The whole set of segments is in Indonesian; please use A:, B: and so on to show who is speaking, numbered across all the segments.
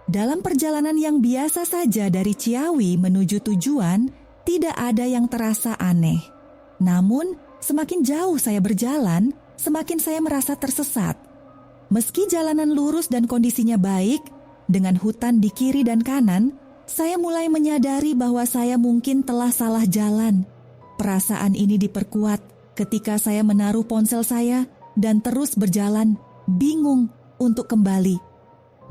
A: Dalam perjalanan yang biasa saja dari Ciawi menuju tujuan, tidak ada yang terasa aneh. Namun, semakin jauh saya berjalan, semakin saya merasa tersesat. Meski jalanan lurus dan kondisinya baik, dengan hutan di kiri dan kanan, saya mulai menyadari bahwa saya mungkin telah salah jalan. Perasaan ini diperkuat ketika saya menaruh ponsel saya dan terus berjalan, bingung untuk kembali.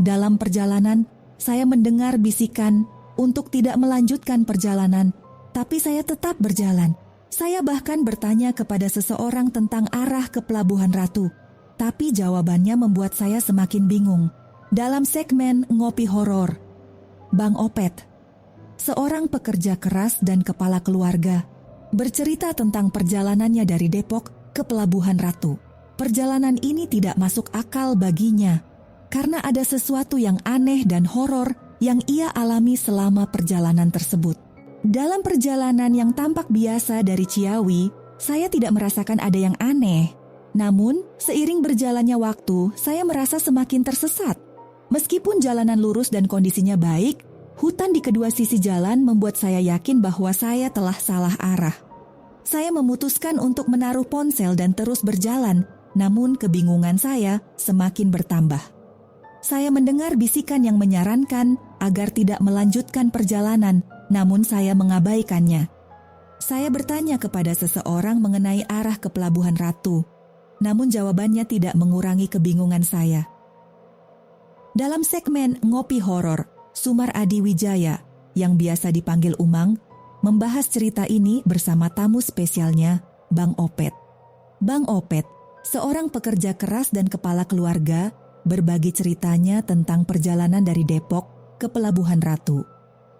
A: Dalam perjalanan, saya mendengar bisikan untuk tidak melanjutkan perjalanan, tapi saya tetap berjalan. Saya bahkan bertanya kepada seseorang tentang arah ke Pelabuhan Ratu, tapi jawabannya membuat saya semakin bingung. Dalam segmen Ngopi Horor, Bang Opet, seorang pekerja keras dan kepala keluarga, bercerita tentang perjalanannya dari Depok ke Pelabuhan Ratu. Perjalanan ini tidak masuk akal baginya, karena ada sesuatu yang aneh dan horor yang ia alami selama perjalanan tersebut. Dalam perjalanan yang tampak biasa dari Ciawi, saya tidak merasakan ada yang aneh. Namun, seiring berjalannya waktu, saya merasa semakin tersesat. Meskipun jalanan lurus dan kondisinya baik, hutan di kedua sisi jalan membuat saya yakin bahwa saya telah salah arah. Saya memutuskan untuk menaruh ponsel dan terus berjalan, namun kebingungan saya semakin bertambah. Saya mendengar bisikan yang menyarankan agar tidak melanjutkan perjalanan, namun saya mengabaikannya. Saya bertanya kepada seseorang mengenai arah ke Pelabuhan Ratu, namun jawabannya tidak mengurangi kebingungan saya. Dalam segmen Ngopi Horor, Sumar Adi Wijaya, yang biasa dipanggil Umang, membahas cerita ini bersama tamu spesialnya, Bang Opet. Bang Opet, seorang pekerja keras dan kepala keluarga, berbagi ceritanya tentang perjalanan dari Depok ke Pelabuhan Ratu.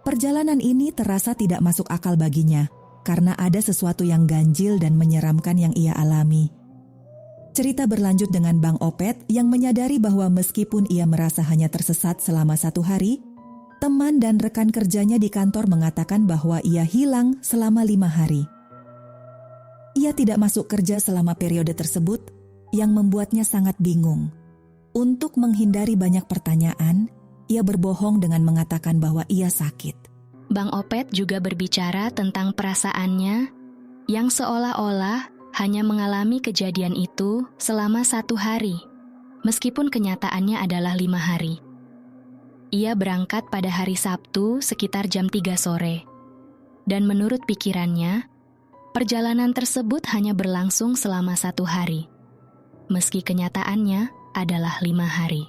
A: Perjalanan ini terasa tidak masuk akal baginya, karena ada sesuatu yang ganjil dan menyeramkan yang ia alami. Cerita berlanjut dengan Bang Opet yang menyadari bahwa meskipun ia merasa hanya tersesat selama 1 hari, teman dan rekan kerjanya di kantor mengatakan bahwa ia hilang selama 5 hari. Ia tidak masuk kerja selama periode tersebut, yang membuatnya sangat bingung. Untuk menghindari banyak pertanyaan, ia berbohong dengan mengatakan bahwa ia sakit.
B: Bang Opet juga berbicara tentang perasaannya yang seolah-olah hanya mengalami kejadian itu selama 1 hari, meskipun kenyataannya adalah 5 hari. Ia berangkat pada hari Sabtu sekitar jam 3 sore. Dan menurut pikirannya, perjalanan tersebut hanya berlangsung selama 1 hari, meski kenyataannya adalah 5 hari.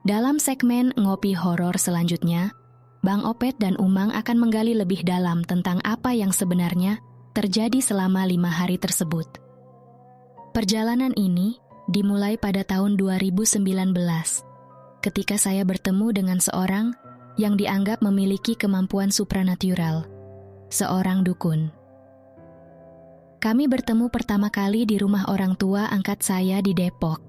B: Dalam segmen Ngopi Horor selanjutnya, Bang Opet dan Umang akan menggali lebih dalam tentang apa yang sebenarnya terjadi selama 5 hari tersebut. Perjalanan ini dimulai pada tahun 2019, ketika saya bertemu dengan seorang yang dianggap memiliki kemampuan supranatural, seorang dukun. Kami bertemu pertama kali di rumah orang tua angkat saya di Depok.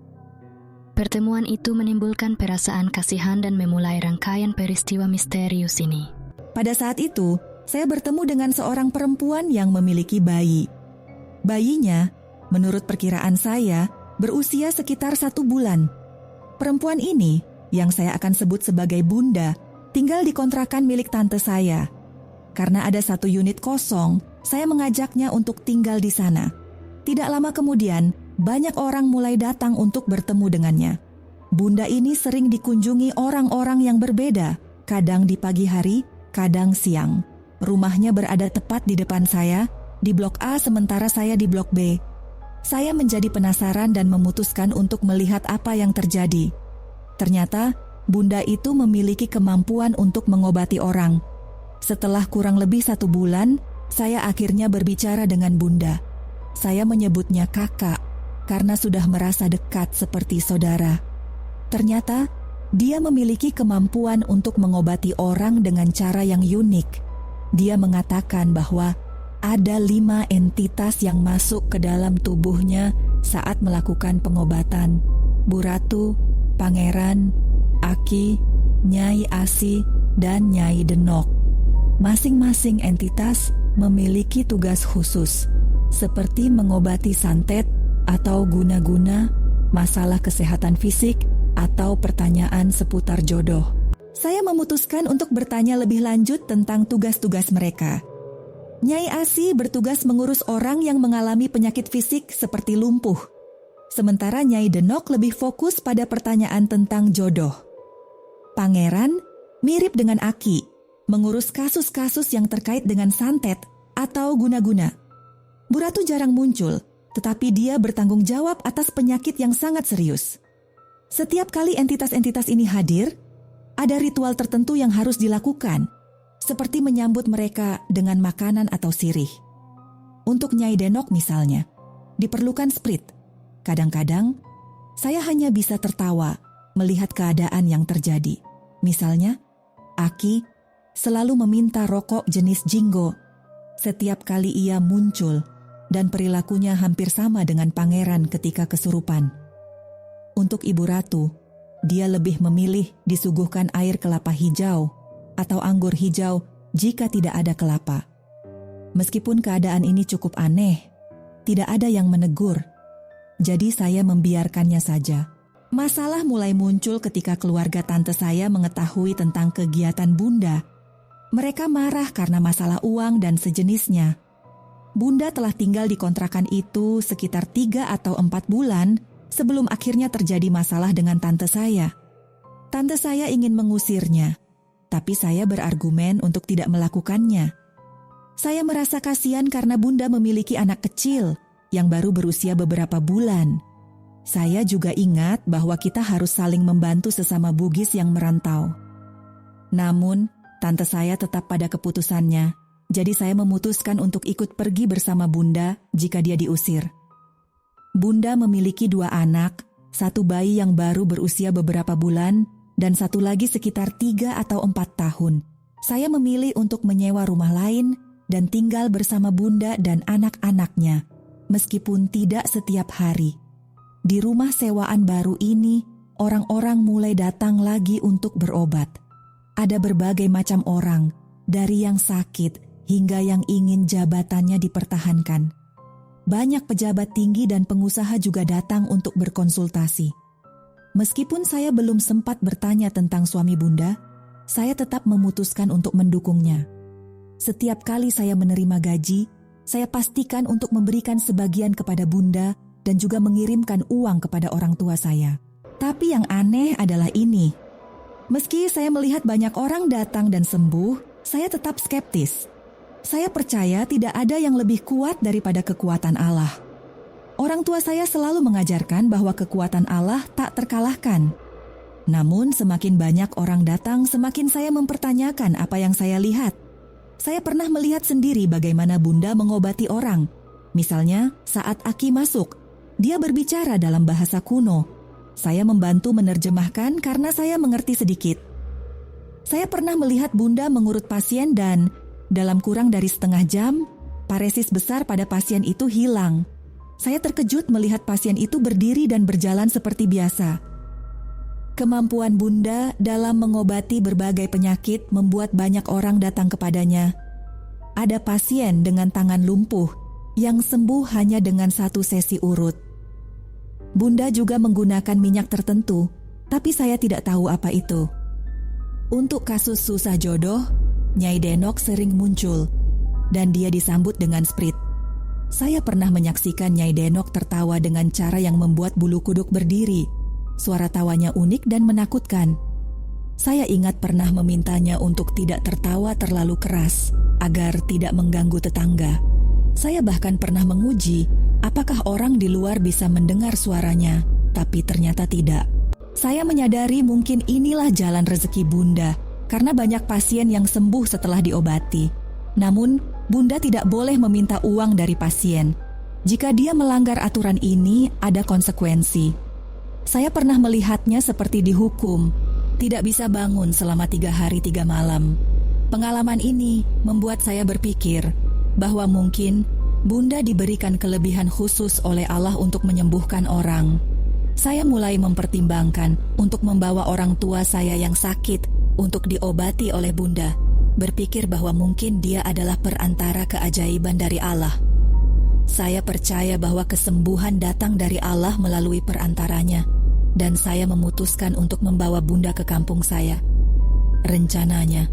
B: Pertemuan itu menimbulkan perasaan kasihan dan memulai rangkaian peristiwa misterius ini.
A: Pada saat itu, saya bertemu dengan seorang perempuan yang memiliki bayi. Bayinya, menurut perkiraan saya, berusia sekitar 1 bulan. Perempuan ini, yang saya akan sebut sebagai Bunda, tinggal di kontrakan milik tante saya. Karena ada 1 unit kosong, saya mengajaknya untuk tinggal di sana. Tidak lama kemudian, banyak orang mulai datang untuk bertemu dengannya. Bunda ini sering dikunjungi orang-orang yang berbeda, kadang di pagi hari, kadang siang. Rumahnya berada tepat di depan saya, di blok A sementara saya di blok B. Saya menjadi penasaran dan memutuskan untuk melihat apa yang terjadi. Ternyata, Bunda itu memiliki kemampuan untuk mengobati orang. Setelah kurang lebih 1 bulan, saya akhirnya berbicara dengan Bunda. Saya menyebutnya kakak, karena sudah merasa dekat seperti saudara. Ternyata, dia memiliki kemampuan untuk mengobati orang dengan cara yang unik. Dia mengatakan bahwa ada 5 entitas yang masuk ke dalam tubuhnya saat melakukan pengobatan. Bu Ratu, Pangeran, Aki, Nyai Asi, dan Nyai Denok. Masing-masing entitas memiliki tugas khusus, seperti mengobati santet atau guna-guna, masalah kesehatan fisik, atau pertanyaan seputar jodoh. Saya memutuskan untuk bertanya lebih lanjut tentang tugas-tugas mereka. Nyai Asi bertugas mengurus orang yang mengalami penyakit fisik seperti lumpuh. Sementara Nyai Denok lebih fokus pada pertanyaan tentang jodoh. Pangeran mirip dengan Aki, mengurus kasus-kasus yang terkait dengan santet atau guna-guna. Bu Ratu jarang muncul, tetapi dia bertanggung jawab atas penyakit yang sangat serius. Setiap kali entitas-entitas ini hadir, ada ritual tertentu yang harus dilakukan, seperti menyambut mereka dengan makanan atau sirih. Untuk Nyai Denok misalnya, diperlukan sprit. Kadang-kadang, saya hanya bisa tertawa melihat keadaan yang terjadi. Misalnya, Aki selalu meminta rokok jenis Jinggo setiap kali ia muncul, dan perilakunya hampir sama dengan pangeran ketika kesurupan. Untuk Ibu Ratu, dia lebih memilih disuguhkan air kelapa hijau atau anggur hijau jika tidak ada kelapa. Meskipun keadaan ini cukup aneh, tidak ada yang menegur. Jadi saya membiarkannya saja. Masalah mulai muncul ketika keluarga tante saya mengetahui tentang kegiatan Bunda. Mereka marah karena masalah uang dan sejenisnya. Bunda telah tinggal di kontrakan itu sekitar 3 atau 4 bulan sebelum akhirnya terjadi masalah dengan tante saya. Tante saya ingin mengusirnya, tapi saya berargumen untuk tidak melakukannya. Saya merasa kasihan karena Bunda memiliki anak kecil yang baru berusia beberapa bulan. Saya juga ingat bahwa kita harus saling membantu sesama Bugis yang merantau. Namun, tante saya tetap pada keputusannya, jadi saya memutuskan untuk ikut pergi bersama Bunda jika dia diusir. Bunda memiliki 2 anak, 1 bayi yang baru berusia beberapa bulan, dan 1 lagi sekitar 3 atau 4 tahun. Saya memilih untuk menyewa rumah lain dan tinggal bersama Bunda dan anak-anaknya, meskipun tidak setiap hari. Di rumah sewaan baru ini, orang-orang mulai datang lagi untuk berobat. Ada berbagai macam orang, dari yang sakit hingga yang ingin jabatannya dipertahankan. Banyak pejabat tinggi dan pengusaha juga datang untuk berkonsultasi. Meskipun saya belum sempat bertanya tentang suami Bunda, saya tetap memutuskan untuk mendukungnya. Setiap kali saya menerima gaji, saya pastikan untuk memberikan sebagian kepada Bunda dan juga mengirimkan uang kepada orang tua saya. Tapi yang aneh adalah ini. Meski saya melihat banyak orang datang dan sembuh, saya tetap skeptis. Saya percaya tidak ada yang lebih kuat daripada kekuatan Allah. Orang tua saya selalu mengajarkan bahwa kekuatan Allah tak terkalahkan. Namun semakin banyak orang datang, semakin saya mempertanyakan apa yang saya lihat. Saya pernah melihat sendiri bagaimana Bunda mengobati orang. Misalnya saat Aki masuk, dia berbicara dalam bahasa kuno. Saya membantu menerjemahkan karena saya mengerti sedikit. Saya pernah melihat Bunda mengurut pasien dan dalam kurang dari setengah jam, paresis besar pada pasien itu hilang. Saya terkejut melihat pasien itu berdiri dan berjalan seperti biasa. Kemampuan Bunda dalam mengobati berbagai penyakit membuat banyak orang datang kepadanya. Ada pasien dengan tangan lumpuh yang sembuh hanya dengan 1 sesi urut. Bunda juga menggunakan minyak tertentu, tapi saya tidak tahu apa itu. Untuk kasus susah jodoh, Nyai Denok sering muncul, dan dia disambut dengan sprit. Saya pernah menyaksikan Nyai Denok tertawa dengan cara yang membuat bulu kuduk berdiri. Suara tawanya unik dan menakutkan. Saya ingat pernah memintanya untuk tidak tertawa terlalu keras, agar tidak mengganggu tetangga. Saya bahkan pernah menguji apakah orang di luar bisa mendengar suaranya, tapi ternyata tidak. Saya menyadari mungkin inilah jalan rezeki Bunda, karena banyak pasien yang sembuh setelah diobati. Namun, Bunda tidak boleh meminta uang dari pasien. Jika dia melanggar aturan ini, ada konsekuensi. Saya pernah melihatnya seperti dihukum, tidak bisa bangun selama 3 hari 3 malam. Pengalaman ini membuat saya berpikir bahwa mungkin Bunda diberikan kelebihan khusus oleh Allah untuk menyembuhkan orang. Saya mulai mempertimbangkan untuk membawa orang tua saya yang sakit untuk diobati oleh Bunda, berpikir bahwa mungkin dia adalah perantara keajaiban dari Allah. Saya percaya bahwa kesembuhan datang dari Allah melalui perantaranya, dan saya memutuskan untuk membawa Bunda ke kampung saya. Rencananya,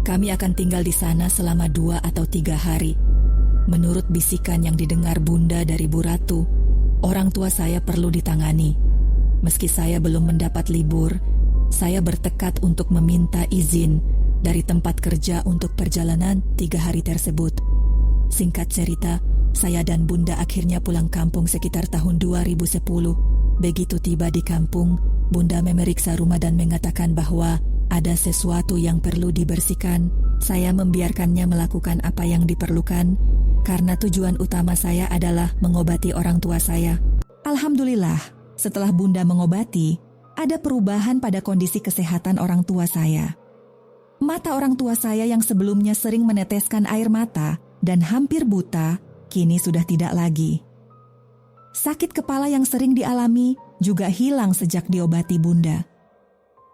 A: kami akan tinggal di sana selama 2 atau 3 hari. Menurut bisikan yang didengar Bunda dari Bu Ratu, orang tua saya perlu ditangani. Meski saya belum mendapat libur, saya bertekad untuk meminta izin dari tempat kerja untuk perjalanan 3 hari tersebut. Singkat cerita, saya dan Bunda akhirnya pulang kampung sekitar tahun 2010. Begitu tiba di kampung, Bunda memeriksa rumah dan mengatakan bahwa ada sesuatu yang perlu dibersihkan. Saya membiarkannya melakukan apa yang diperlukan, karena tujuan utama saya adalah mengobati orang tua saya. Alhamdulillah, setelah Bunda mengobati, ada perubahan pada kondisi kesehatan orang tua saya. Mata orang tua saya yang sebelumnya sering meneteskan air mata dan hampir buta, kini sudah tidak lagi. Sakit kepala yang sering dialami juga hilang sejak diobati Bunda.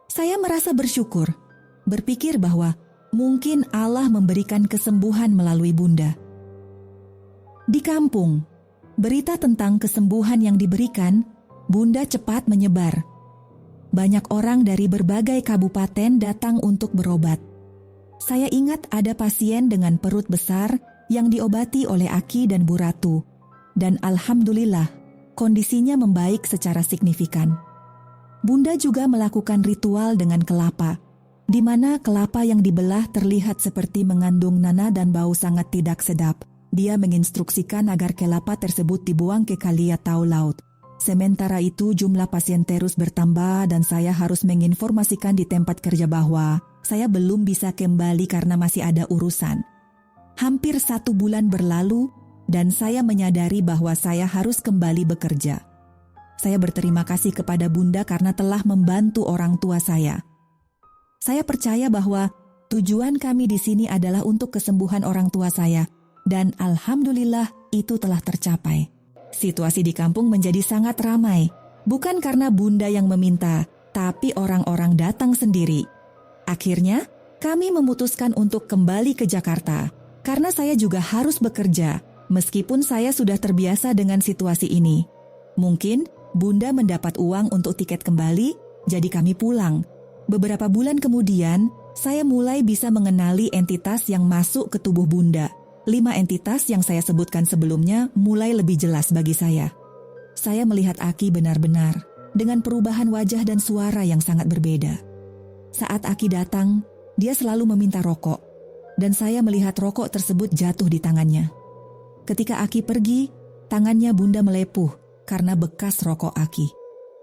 A: Saya merasa bersyukur, berpikir bahwa mungkin Allah memberikan kesembuhan melalui Bunda. Di kampung, berita tentang kesembuhan yang diberikan, Bunda cepat menyebar. Banyak orang dari berbagai kabupaten datang untuk berobat. Saya ingat ada pasien dengan perut besar yang diobati oleh Aki dan Bu Ratu. Dan alhamdulillah, kondisinya membaik secara signifikan. Bunda juga melakukan ritual dengan kelapa, di mana kelapa yang dibelah terlihat seperti mengandung nanah dan bau sangat tidak sedap. Dia menginstruksikan agar kelapa tersebut dibuang ke kali atau laut. Sementara itu jumlah pasien terus bertambah dan saya harus menginformasikan di tempat kerja bahwa saya belum bisa kembali karena masih ada urusan. Hampir 1 bulan berlalu dan saya menyadari bahwa saya harus kembali bekerja. Saya berterima kasih kepada Bunda karena telah membantu orang tua saya. Saya percaya bahwa tujuan kami di sini adalah untuk kesembuhan orang tua saya, dan alhamdulillah itu telah tercapai. Situasi di kampung menjadi sangat ramai, bukan karena Bunda yang meminta, tapi orang-orang datang sendiri. Akhirnya, kami memutuskan untuk kembali ke Jakarta, karena saya juga harus bekerja. Meskipun saya sudah terbiasa dengan situasi ini. Mungkin Bunda mendapat uang untuk tiket kembali, jadi kami pulang. Beberapa bulan kemudian, saya mulai bisa mengenali entitas yang masuk ke tubuh Bunda. 5 entitas yang saya sebutkan sebelumnya mulai lebih jelas bagi saya. Saya melihat Aki benar-benar, dengan perubahan wajah dan suara yang sangat berbeda. Saat Aki datang, dia selalu meminta rokok, dan saya melihat rokok tersebut jatuh di tangannya. Ketika Aki pergi, tangannya Bunda melepuh karena bekas rokok Aki.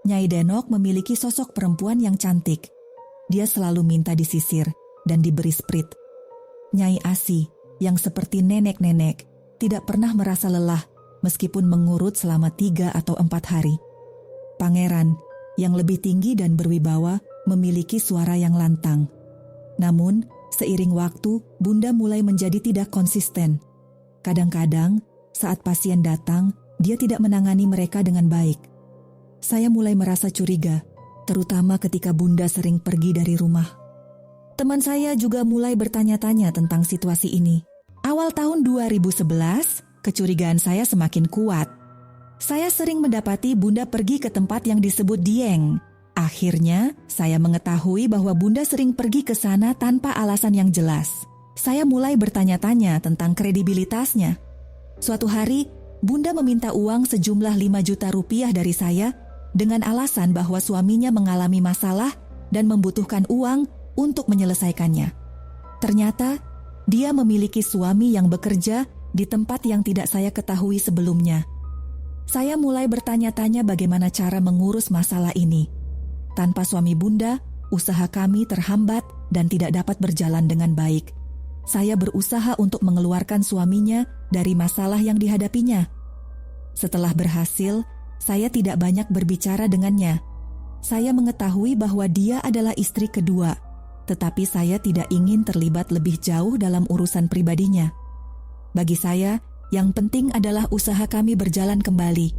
A: Nyai Denok memiliki sosok perempuan yang cantik. Dia selalu minta disisir dan diberi sprit. Nyai Asi, yang seperti nenek-nenek, tidak pernah merasa lelah meskipun mengurut selama 3 atau 4 hari. Pangeran, yang lebih tinggi dan berwibawa, memiliki suara yang lantang. Namun, seiring waktu, Bunda mulai menjadi tidak konsisten. Kadang-kadang, saat pasien datang, dia tidak menangani mereka dengan baik. Saya mulai merasa curiga, terutama ketika Bunda sering pergi dari rumah. Teman saya juga mulai bertanya-tanya tentang situasi ini. Awal tahun 2011, kecurigaan saya semakin kuat. Saya sering mendapati Bunda pergi ke tempat yang disebut Dieng. Akhirnya, saya mengetahui bahwa Bunda sering pergi ke sana tanpa alasan yang jelas. Saya mulai bertanya-tanya tentang kredibilitasnya. Suatu hari, Bunda meminta uang sejumlah 5 juta rupiah dari saya dengan alasan bahwa suaminya mengalami masalah dan membutuhkan uang untuk menyelesaikannya. Ternyata, dia memiliki suami yang bekerja di tempat yang tidak saya ketahui sebelumnya. Saya mulai bertanya-tanya bagaimana cara mengurus masalah ini. Tanpa suami Bunda, usaha kami terhambat dan tidak dapat berjalan dengan baik. Saya berusaha untuk mengeluarkan suaminya dari masalah yang dihadapinya. Setelah berhasil, saya tidak banyak berbicara dengannya. Saya mengetahui bahwa dia adalah istri kedua, tetapi saya tidak ingin terlibat lebih jauh dalam urusan pribadinya. Bagi saya, yang penting adalah usaha kami berjalan kembali.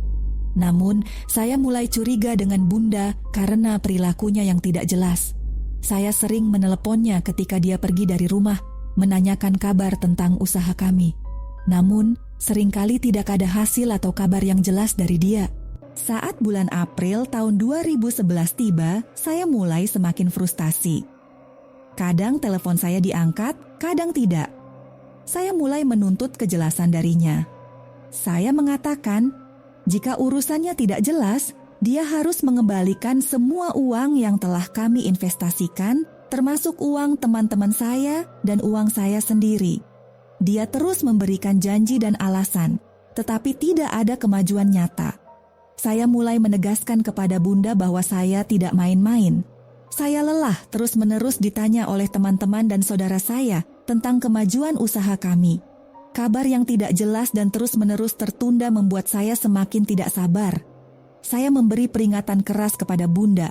A: Namun, saya mulai curiga dengan Bunda karena perilakunya yang tidak jelas. Saya sering meneleponnya ketika dia pergi dari rumah, menanyakan kabar tentang usaha kami. Namun, seringkali tidak ada hasil atau kabar yang jelas dari dia. Saat bulan April tahun 2011 tiba, saya mulai semakin frustasi. Kadang telepon saya diangkat, kadang tidak. Saya mulai menuntut kejelasan darinya. Saya mengatakan, jika urusannya tidak jelas, dia harus mengembalikan semua uang yang telah kami investasikan, termasuk uang teman-teman saya dan uang saya sendiri. Dia terus memberikan janji dan alasan, tetapi tidak ada kemajuan nyata. Saya mulai menegaskan kepada Bunda bahwa saya tidak main-main. Saya lelah terus-menerus ditanya oleh teman-teman dan saudara saya tentang kemajuan usaha kami. Kabar yang tidak jelas dan terus-menerus tertunda membuat saya semakin tidak sabar. Saya memberi peringatan keras kepada Bunda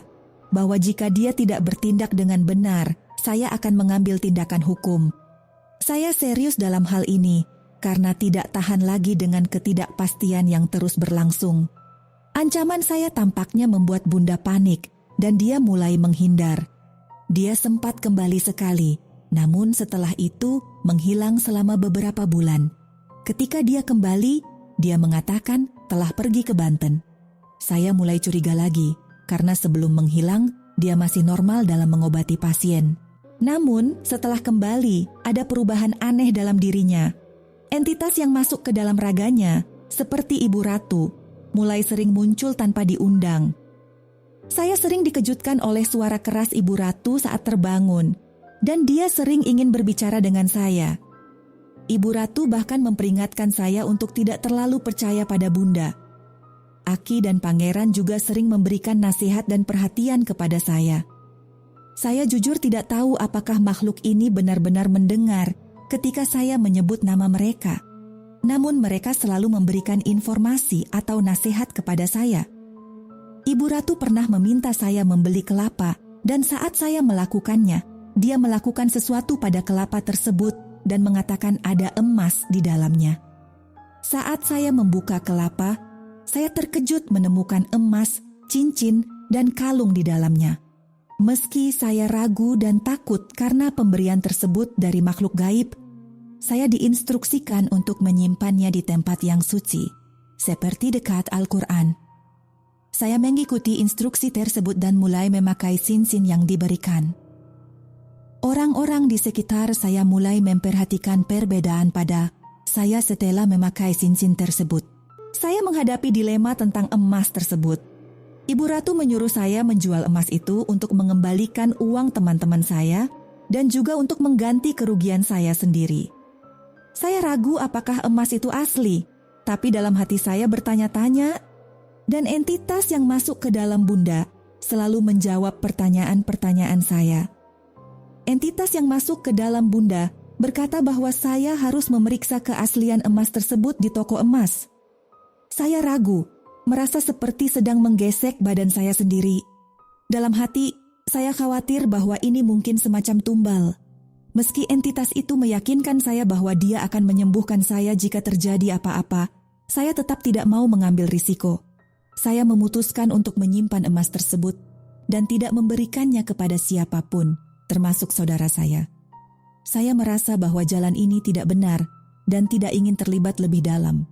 A: bahwa jika dia tidak bertindak dengan benar, saya akan mengambil tindakan hukum. Saya serius dalam hal ini karena tidak tahan lagi dengan ketidakpastian yang terus berlangsung. Ancaman saya tampaknya membuat Bunda panik dan dia mulai menghindar. Dia sempat kembali sekali, namun setelah itu menghilang selama beberapa bulan. Ketika dia kembali, dia mengatakan telah pergi ke Banten. Saya mulai curiga lagi karena sebelum menghilang, dia masih normal dalam mengobati pasien. Namun, setelah kembali, ada perubahan aneh dalam dirinya. Entitas yang masuk ke dalam raganya, seperti Ibu Ratu, mulai sering muncul tanpa diundang. Saya sering dikejutkan oleh suara keras Ibu Ratu saat terbangun, dan dia sering ingin berbicara dengan saya. Ibu Ratu bahkan memperingatkan saya untuk tidak terlalu percaya pada Bunda. Aki dan Pangeran juga sering memberikan nasihat dan perhatian kepada saya. Saya jujur tidak tahu apakah makhluk ini benar-benar mendengar ketika saya menyebut nama mereka. Namun mereka selalu memberikan informasi atau nasihat kepada saya. Ibu Ratu pernah meminta saya membeli kelapa dan saat saya melakukannya, dia melakukan sesuatu pada kelapa tersebut dan mengatakan ada emas di dalamnya. Saat saya membuka kelapa, saya terkejut menemukan emas, cincin, dan kalung di dalamnya. Meski saya ragu dan takut karena pemberian tersebut dari makhluk gaib, saya diinstruksikan untuk menyimpannya di tempat yang suci, seperti dekat Al-Quran. Saya mengikuti instruksi tersebut dan mulai memakai cincin yang diberikan. Orang-orang di sekitar saya mulai memperhatikan perbedaan pada saya setelah memakai cincin tersebut. Saya menghadapi dilema tentang emas tersebut. Ibu Ratu menyuruh saya menjual emas itu untuk mengembalikan uang teman-teman saya dan juga untuk mengganti kerugian saya sendiri. Saya ragu apakah emas itu asli, tapi dalam hati saya bertanya-tanya, dan entitas yang masuk ke dalam Bunda selalu menjawab pertanyaan-pertanyaan saya. Entitas yang masuk ke dalam Bunda berkata bahwa saya harus memeriksa keaslian emas tersebut di toko emas. Saya ragu, merasa seperti sedang menggesek badan saya sendiri. Dalam hati, saya khawatir bahwa ini mungkin semacam tumbal. Meski entitas itu meyakinkan saya bahwa dia akan menyembuhkan saya jika terjadi apa-apa, saya tetap tidak mau mengambil risiko. Saya memutuskan untuk menyimpan emas tersebut dan tidak memberikannya kepada siapapun, termasuk saudara saya. Saya merasa bahwa jalan ini tidak benar dan tidak ingin terlibat lebih dalam.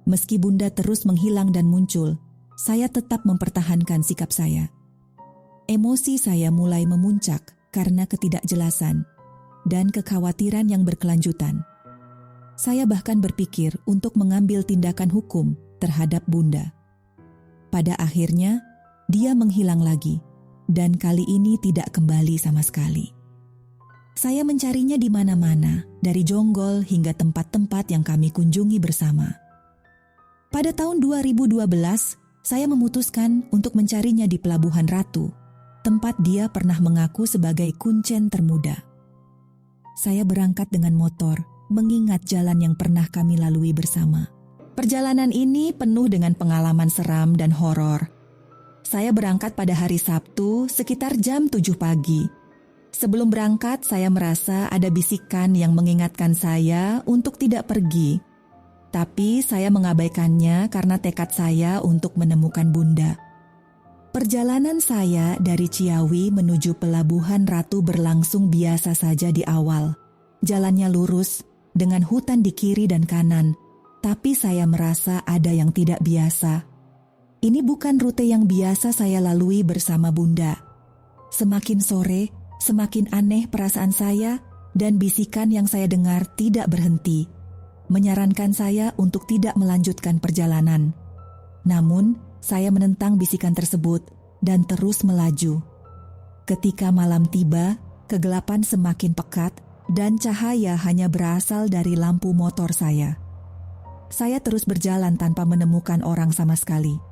A: Meski Bunda terus menghilang dan muncul, saya tetap mempertahankan sikap saya. Emosi saya mulai memuncak karena ketidakjelasan dan kekhawatiran yang berkelanjutan. Saya bahkan berpikir untuk mengambil tindakan hukum terhadap Bunda. Pada akhirnya, dia menghilang lagi dan kali ini tidak kembali sama sekali. Saya mencarinya di mana-mana, dari jonggol hingga tempat-tempat yang kami kunjungi bersama. Pada tahun 2012, saya memutuskan untuk mencarinya di Pelabuhan Ratu, tempat dia pernah mengaku sebagai kuncen termuda. Saya berangkat dengan motor, mengingat jalan yang pernah kami lalui bersama. Perjalanan ini penuh dengan pengalaman seram dan horor. Saya berangkat pada hari Sabtu sekitar jam 7 pagi. Sebelum berangkat, saya merasa ada bisikan yang mengingatkan saya untuk tidak pergi. Tapi saya mengabaikannya karena tekad saya untuk menemukan Bunda. Perjalanan saya dari Ciawi menuju Pelabuhan Ratu berlangsung biasa saja di awal. Jalannya lurus, dengan hutan di kiri dan kanan. Tapi saya merasa ada yang tidak biasa. Ini bukan rute yang biasa saya lalui bersama Bunda. Semakin sore, semakin aneh perasaan saya dan bisikan yang saya dengar tidak berhenti, menyarankan saya untuk tidak melanjutkan perjalanan. Namun, saya menentang bisikan tersebut dan terus melaju. Ketika malam tiba, kegelapan semakin pekat dan cahaya hanya berasal dari lampu motor saya. Saya terus berjalan tanpa menemukan orang sama sekali.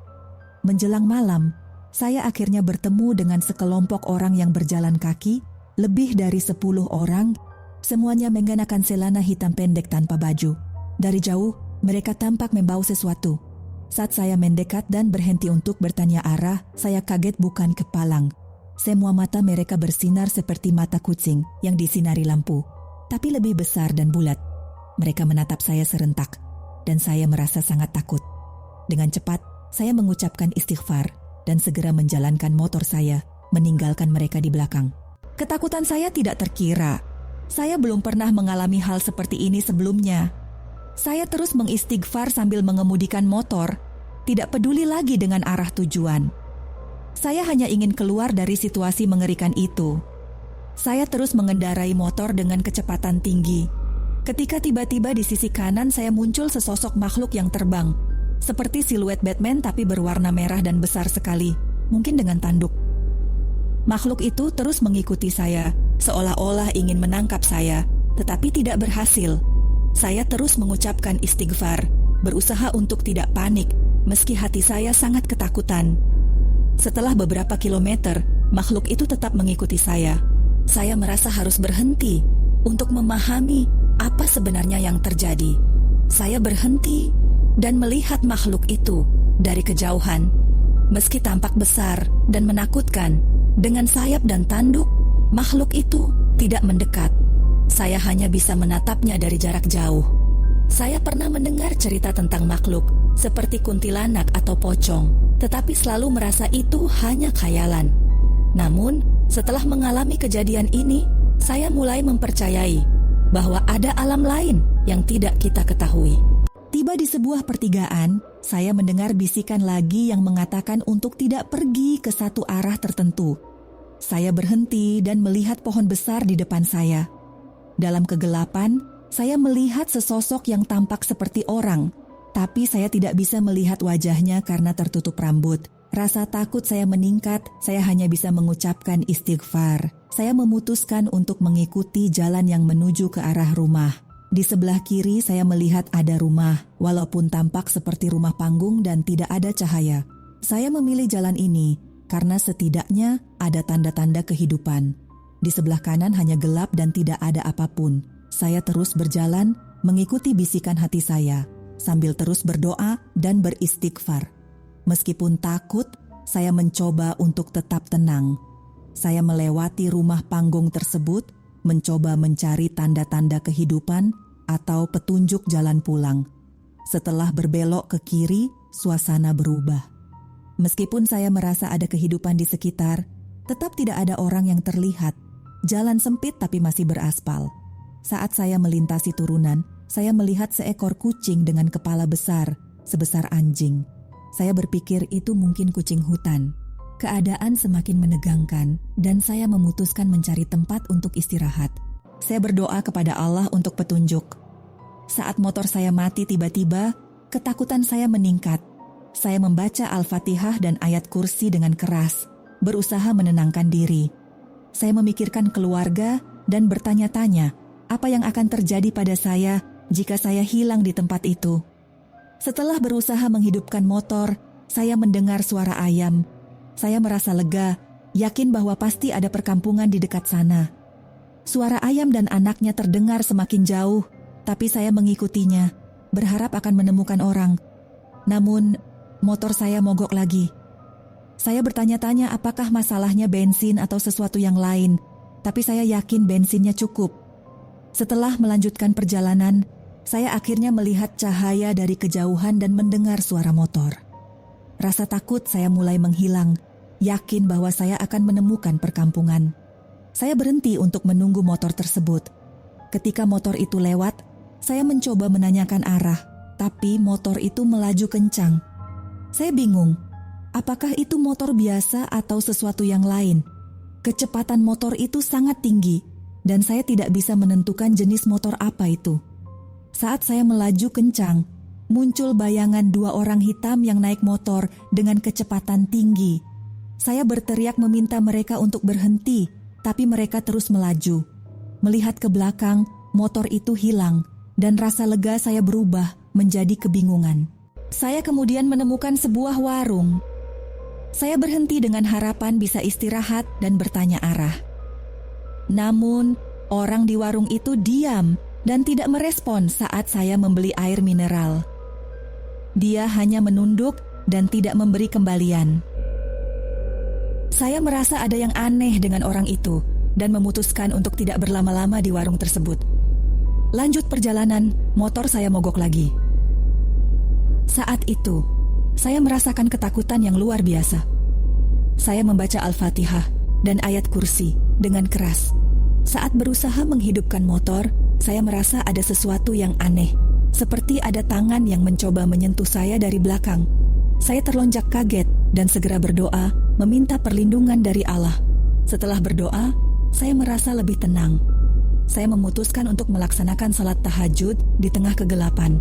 A: Menjelang malam, saya akhirnya bertemu dengan sekelompok orang yang berjalan kaki, lebih dari 10 orang, semuanya mengenakan celana hitam pendek tanpa baju. Dari jauh, mereka tampak membawa sesuatu. Saat saya mendekat dan berhenti untuk bertanya arah, saya kaget bukan kepalang. Semua mata mereka bersinar seperti mata kucing yang disinari lampu, tapi lebih besar dan bulat. Mereka menatap saya serentak, dan saya merasa sangat takut. Dengan cepat, saya mengucapkan istighfar dan segera menjalankan motor saya, meninggalkan mereka di belakang. Ketakutan saya tidak terkira. Saya belum pernah mengalami hal seperti ini sebelumnya. Saya terus mengistighfar sambil mengemudikan motor, tidak peduli lagi dengan arah tujuan. Saya hanya ingin keluar dari situasi mengerikan itu. Saya terus mengendarai motor dengan kecepatan tinggi. Ketika tiba-tiba di sisi kanan saya muncul sesosok makhluk yang terbang, seperti siluet Batman tapi berwarna merah dan besar sekali, mungkin dengan tanduk. Makhluk itu terus mengikuti saya, seolah-olah ingin menangkap saya, tetapi tidak berhasil. Saya terus mengucapkan istighfar, berusaha untuk tidak panik, meski hati saya sangat ketakutan. Setelah beberapa kilometer, makhluk itu tetap mengikuti saya. Saya merasa harus berhenti untuk memahami apa sebenarnya yang terjadi. Saya berhenti dan melihat makhluk itu dari kejauhan. Meski tampak besar dan menakutkan, dengan sayap dan tanduk, makhluk itu tidak mendekat. Saya hanya bisa menatapnya dari jarak jauh. Saya pernah mendengar cerita tentang makhluk seperti kuntilanak atau pocong, tetapi selalu merasa itu hanya khayalan. Namun, setelah mengalami kejadian ini, saya mulai mempercayai bahwa ada alam lain yang tidak kita ketahui. Tiba di sebuah pertigaan, saya mendengar bisikan lagi yang mengatakan untuk tidak pergi ke satu arah tertentu. Saya berhenti dan melihat pohon besar di depan saya. Dalam kegelapan, saya melihat sesosok yang tampak seperti orang, tapi saya tidak bisa melihat wajahnya karena tertutup rambut. Rasa takut saya meningkat, saya hanya bisa mengucapkan istighfar. Saya memutuskan untuk mengikuti jalan yang menuju ke arah rumah. Di sebelah kiri saya melihat ada rumah, walaupun tampak seperti rumah panggung dan tidak ada cahaya. Saya memilih jalan ini karena setidaknya ada tanda-tanda kehidupan. Di sebelah kanan hanya gelap dan tidak ada apapun. Saya terus berjalan mengikuti bisikan hati saya, sambil terus berdoa dan beristighfar. Meskipun takut, saya mencoba untuk tetap tenang. Saya melewati rumah panggung tersebut, mencoba mencari tanda-tanda kehidupan atau petunjuk jalan pulang. Setelah berbelok ke kiri, suasana berubah. Meskipun saya merasa ada kehidupan di sekitar, tetap tidak ada orang yang terlihat. Jalan sempit tapi masih beraspal. Saat saya melintasi turunan, saya melihat seekor kucing dengan kepala besar, sebesar anjing. Saya berpikir itu mungkin kucing hutan. Keadaan semakin menegangkan dan saya memutuskan mencari tempat untuk istirahat. Saya berdoa kepada Allah untuk petunjuk. Saat motor saya mati tiba-tiba, ketakutan saya meningkat. Saya membaca Al-Fatihah dan ayat kursi dengan keras, berusaha menenangkan diri. Saya memikirkan keluarga dan bertanya-tanya apa yang akan terjadi pada saya jika saya hilang di tempat itu. Setelah berusaha menghidupkan motor, saya mendengar suara ayam. Saya merasa lega, yakin bahwa pasti ada perkampungan di dekat sana. Suara ayam dan anaknya terdengar semakin jauh, tapi saya mengikutinya, berharap akan menemukan orang. Namun, motor saya mogok lagi. Saya bertanya-tanya apakah masalahnya bensin atau sesuatu yang lain, tapi saya yakin bensinnya cukup. Setelah melanjutkan perjalanan, saya akhirnya melihat cahaya dari kejauhan dan mendengar suara motor. Rasa takut saya mulai menghilang, yakin bahwa saya akan menemukan perkampungan. Saya berhenti untuk menunggu motor tersebut. Ketika motor itu lewat, saya mencoba menanyakan arah, tapi motor itu melaju kencang. Saya bingung, Apakah itu motor biasa atau sesuatu yang lain? Kecepatan motor itu sangat tinggi dan saya tidak bisa menentukan jenis motor apa itu. Saat saya melaju kencang, muncul bayangan 2 orang hitam yang naik motor dengan kecepatan tinggi. Saya berteriak meminta mereka untuk berhenti, tapi mereka terus melaju. Melihat ke belakang, motor itu hilang dan rasa lega saya berubah menjadi kebingungan. Saya kemudian menemukan sebuah warung. Saya berhenti dengan harapan bisa istirahat dan bertanya arah. Namun, orang di warung itu diam dan tidak merespon saat saya membeli air mineral. Dia hanya menunduk dan tidak memberi kembalian. Saya merasa ada yang aneh dengan orang itu dan memutuskan untuk tidak berlama-lama di warung tersebut. Lanjut perjalanan, motor saya mogok lagi. Saat itu, saya merasakan ketakutan yang luar biasa. Saya membaca Al-Fatihah dan ayat kursi dengan keras. Saat berusaha menghidupkan motor, saya merasa ada sesuatu yang aneh, seperti ada tangan yang mencoba menyentuh saya dari belakang. Saya terlonjak kaget dan segera berdoa, meminta perlindungan dari Allah. Setelah berdoa, saya merasa lebih tenang. Saya memutuskan untuk melaksanakan salat tahajud di tengah kegelapan.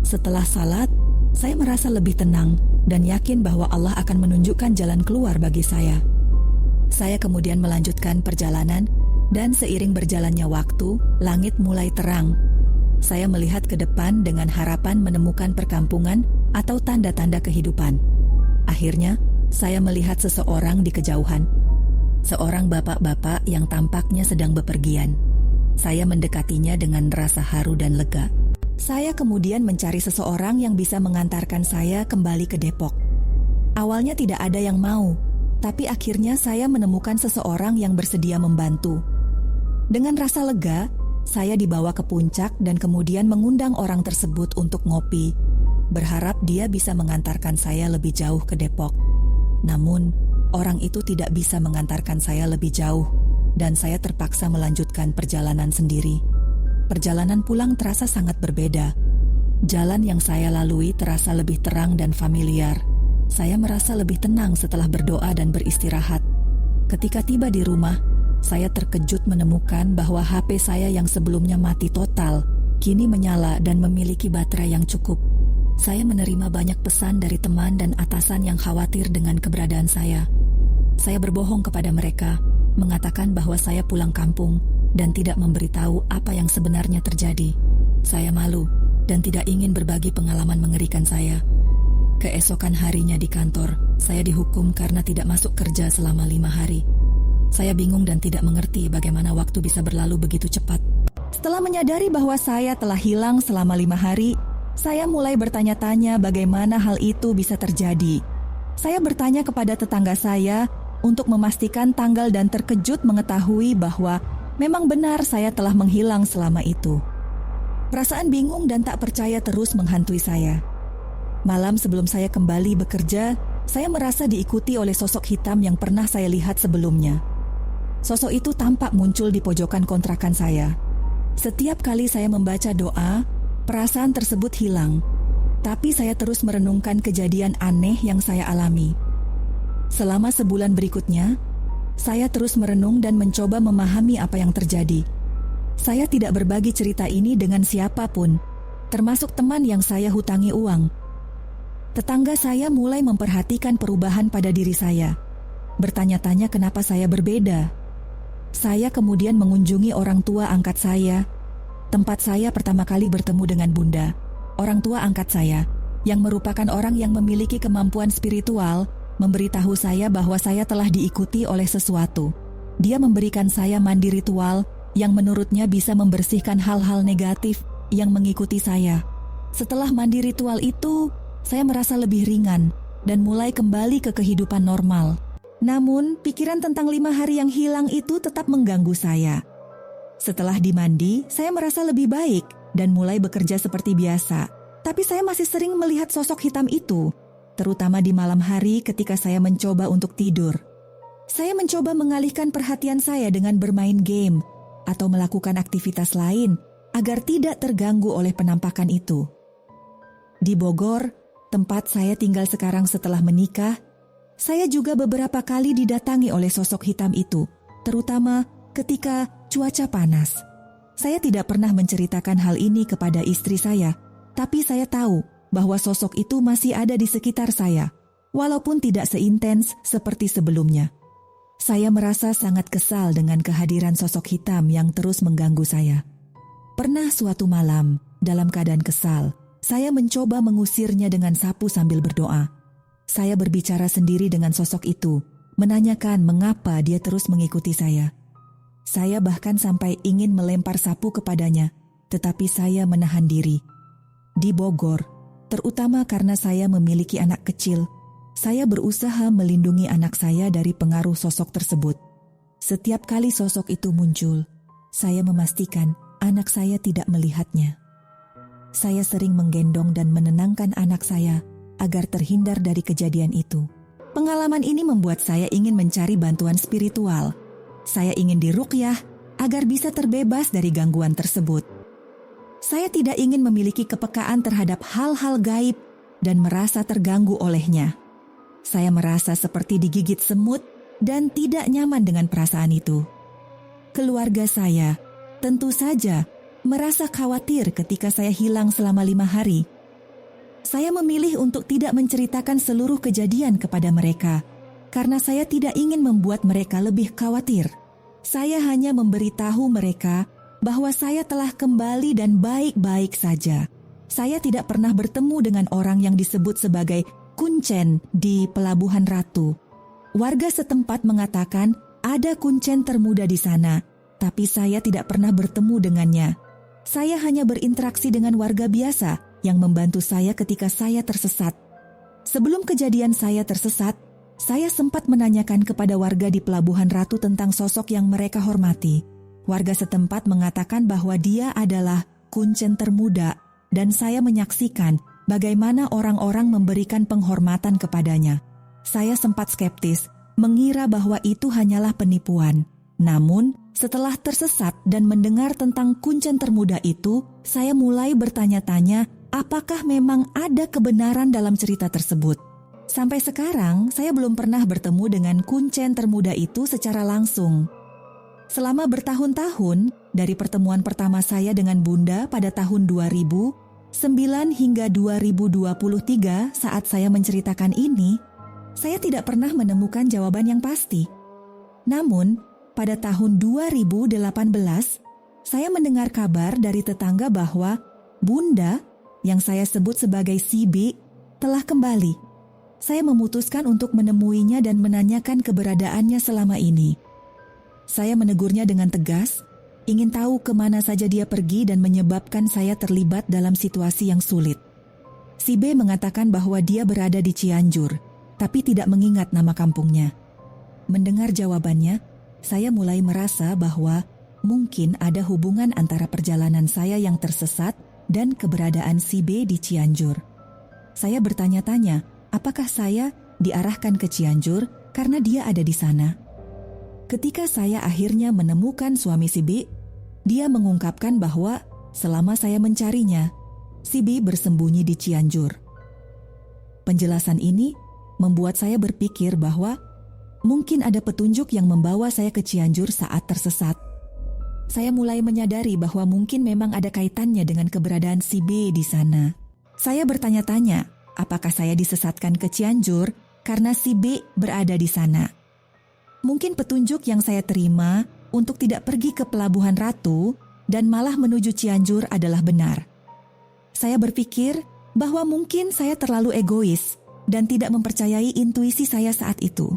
A: Setelah salat, saya merasa lebih tenang dan yakin bahwa Allah akan menunjukkan jalan keluar bagi saya. Saya kemudian melanjutkan perjalanan dan seiring berjalannya waktu, langit mulai terang. Saya melihat ke depan dengan harapan menemukan perkampungan atau tanda-tanda kehidupan. Akhirnya, saya melihat seseorang di kejauhan. Seorang bapak-bapak yang tampaknya sedang bepergian. Saya mendekatinya dengan rasa haru dan lega. Saya kemudian mencari seseorang yang bisa mengantarkan saya kembali ke Depok. Awalnya tidak ada yang mau, tapi akhirnya saya menemukan seseorang yang bersedia membantu. Dengan rasa lega, saya dibawa ke puncak dan kemudian mengundang orang tersebut untuk ngopi, berharap dia bisa mengantarkan saya lebih jauh ke Depok. Namun, orang itu tidak bisa mengantarkan saya lebih jauh, dan saya terpaksa melanjutkan perjalanan sendiri. Perjalanan pulang terasa sangat berbeda. Jalan yang saya lalui terasa lebih terang dan familiar. Saya merasa lebih tenang setelah berdoa dan beristirahat. Ketika tiba di rumah, saya terkejut menemukan bahwa HP saya yang sebelumnya mati total, kini menyala dan memiliki baterai yang cukup. Saya menerima banyak pesan dari teman dan atasan yang khawatir dengan keberadaan saya. Saya berbohong kepada mereka, mengatakan bahwa saya pulang kampung dan tidak memberitahu apa yang sebenarnya terjadi. Saya malu dan tidak ingin berbagi pengalaman mengerikan saya. Keesokan harinya di kantor, saya dihukum karena tidak masuk kerja selama 5 hari. Saya bingung dan tidak mengerti bagaimana waktu bisa berlalu begitu cepat. Setelah menyadari bahwa saya telah hilang selama 5 hari, saya mulai bertanya-tanya bagaimana hal itu bisa terjadi. Saya bertanya kepada tetangga saya untuk memastikan tanggal dan terkejut mengetahui bahwa memang benar saya telah menghilang selama itu. Perasaan bingung dan tak percaya terus menghantui saya. Malam sebelum saya kembali bekerja, saya merasa diikuti oleh sosok hitam yang pernah saya lihat sebelumnya. Sosok itu tampak muncul di pojokan kontrakan saya. Setiap kali saya membaca doa, perasaan tersebut hilang. Tapi saya terus merenungkan kejadian aneh yang saya alami. Selama sebulan berikutnya, saya terus merenung dan mencoba memahami apa yang terjadi. Saya tidak berbagi cerita ini dengan siapapun, termasuk teman yang saya hutangi uang. Tetangga saya mulai memperhatikan perubahan pada diri saya. Bertanya-tanya kenapa saya berbeda. Saya kemudian mengunjungi orang tua angkat saya. Tempat saya pertama kali bertemu dengan Bunda, orang tua angkat saya, yang merupakan orang yang memiliki kemampuan spiritual, memberitahu saya bahwa saya telah diikuti oleh sesuatu. Dia memberikan saya mandi ritual yang menurutnya bisa membersihkan hal-hal negatif yang mengikuti saya. Setelah mandi ritual itu, saya merasa lebih ringan dan mulai kembali ke kehidupan normal. Namun, pikiran tentang 5 hari yang hilang itu tetap mengganggu saya. Setelah dimandi, saya merasa lebih baik dan mulai bekerja seperti biasa. Tapi saya masih sering melihat sosok hitam itu, terutama di malam hari ketika saya mencoba untuk tidur. Saya mencoba mengalihkan perhatian saya dengan bermain game atau melakukan aktivitas lain agar tidak terganggu oleh penampakan itu. Di Bogor, tempat saya tinggal sekarang setelah menikah, Saya juga beberapa kali didatangi oleh sosok hitam itu, terutama ketika cuaca panas. Saya tidak pernah menceritakan hal ini kepada istri saya, tapi saya tahu bahwa sosok itu masih ada di sekitar saya, walaupun tidak seintens seperti sebelumnya. Saya merasa sangat kesal dengan kehadiran sosok hitam yang terus mengganggu saya. Pernah suatu malam, dalam keadaan kesal, saya mencoba mengusirnya dengan sapu sambil berdoa. Saya berbicara sendiri dengan sosok itu, menanyakan mengapa dia terus mengikuti saya. Saya bahkan sampai ingin melempar sapu kepadanya, tetapi saya menahan diri. Di Bogor, terutama karena saya memiliki anak kecil, saya berusaha melindungi anak saya dari pengaruh sosok tersebut. Setiap kali sosok itu muncul, saya memastikan anak saya tidak melihatnya. Saya sering menggendong dan menenangkan anak saya agar terhindar dari kejadian itu. Pengalaman ini membuat saya ingin mencari bantuan spiritual. Saya ingin diruqyah agar bisa terbebas dari gangguan tersebut. Saya tidak ingin memiliki kepekaan terhadap hal-hal gaib dan merasa terganggu olehnya. Saya merasa seperti digigit semut dan tidak nyaman dengan perasaan itu. Keluarga saya tentu saja merasa khawatir ketika saya hilang selama 5 hari. Saya memilih untuk tidak menceritakan seluruh kejadian kepada mereka, karena saya tidak ingin membuat mereka lebih khawatir. Saya hanya memberitahu mereka bahwa saya telah kembali dan baik-baik saja. Saya tidak pernah bertemu dengan orang yang disebut sebagai kuncen di Pelabuhan Ratu. Warga setempat mengatakan ada kuncen termuda di sana, tapi saya tidak pernah bertemu dengannya. Saya hanya berinteraksi dengan warga biasa yang membantu saya ketika saya tersesat. Sebelum kejadian saya tersesat, saya sempat menanyakan kepada warga di Pelabuhan Ratu tentang sosok yang mereka hormati. Warga setempat mengatakan bahwa dia adalah kuncen termuda, dan saya menyaksikan bagaimana orang-orang memberikan penghormatan kepadanya. Saya sempat skeptis, mengira bahwa itu hanyalah penipuan. Namun, setelah tersesat dan mendengar tentang kuncen termuda itu, saya mulai bertanya-tanya apakah memang ada kebenaran dalam cerita tersebut. Sampai sekarang, saya belum pernah bertemu dengan kuncen termuda itu secara langsung. Selama bertahun-tahun, dari pertemuan pertama saya dengan Bunda pada tahun 2009 hingga 2023 saat saya menceritakan ini, saya tidak pernah menemukan jawaban yang pasti. Namun, pada tahun 2018, saya mendengar kabar dari tetangga bahwa Bunda, yang saya sebut sebagai si B, telah kembali. Saya memutuskan untuk menemuinya dan menanyakan keberadaannya selama ini. Saya menegurnya dengan tegas, ingin tahu kemana saja dia pergi dan menyebabkan saya terlibat dalam situasi yang sulit. Si B mengatakan bahwa dia berada di Cianjur, tapi tidak mengingat nama kampungnya. Mendengar jawabannya, saya mulai merasa bahwa mungkin ada hubungan antara perjalanan saya yang tersesat dan keberadaan si B di Cianjur. Saya bertanya-tanya, apakah saya diarahkan ke Cianjur karena dia ada di sana? Ketika saya akhirnya menemukan suami si B, dia mengungkapkan bahwa selama saya mencarinya, si B bersembunyi di Cianjur. Penjelasan ini membuat saya berpikir bahwa mungkin ada petunjuk yang membawa saya ke Cianjur saat tersesat. Saya mulai menyadari bahwa mungkin memang ada kaitannya dengan keberadaan si B di sana. Saya bertanya-tanya, apakah saya disesatkan ke Cianjur karena si B berada di sana? Mungkin petunjuk yang saya terima untuk tidak pergi ke Pelabuhan Ratu dan malah menuju Cianjur adalah benar. Saya berpikir bahwa mungkin saya terlalu egois dan tidak mempercayai intuisi saya saat itu.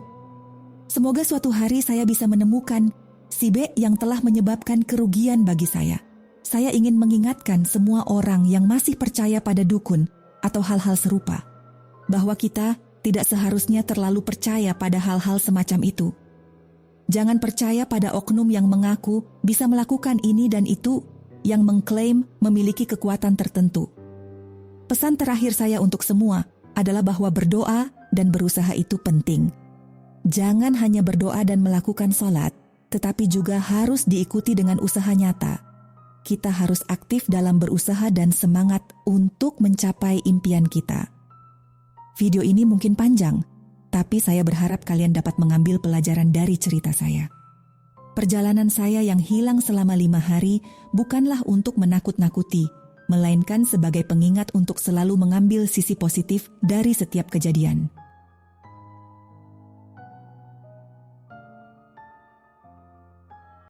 A: Semoga suatu hari saya bisa menemukan si B yang telah menyebabkan kerugian bagi saya. Saya ingin mengingatkan semua orang yang masih percaya pada dukun atau hal-hal serupa, bahwa kita tidak seharusnya terlalu percaya pada hal-hal semacam itu. Jangan percaya pada oknum yang mengaku bisa melakukan ini dan itu, yang mengklaim memiliki kekuatan tertentu. Pesan terakhir saya untuk semua adalah bahwa berdoa dan berusaha itu penting. Jangan hanya berdoa dan melakukan sholat, tetapi juga harus diikuti dengan usaha nyata. Kita harus aktif dalam berusaha dan semangat untuk mencapai impian kita. Video ini mungkin panjang, Tapi saya berharap kalian dapat mengambil pelajaran dari cerita saya. Perjalanan saya yang hilang selama 5 hari bukanlah untuk menakut-nakuti, melainkan sebagai pengingat untuk selalu mengambil sisi positif dari setiap kejadian.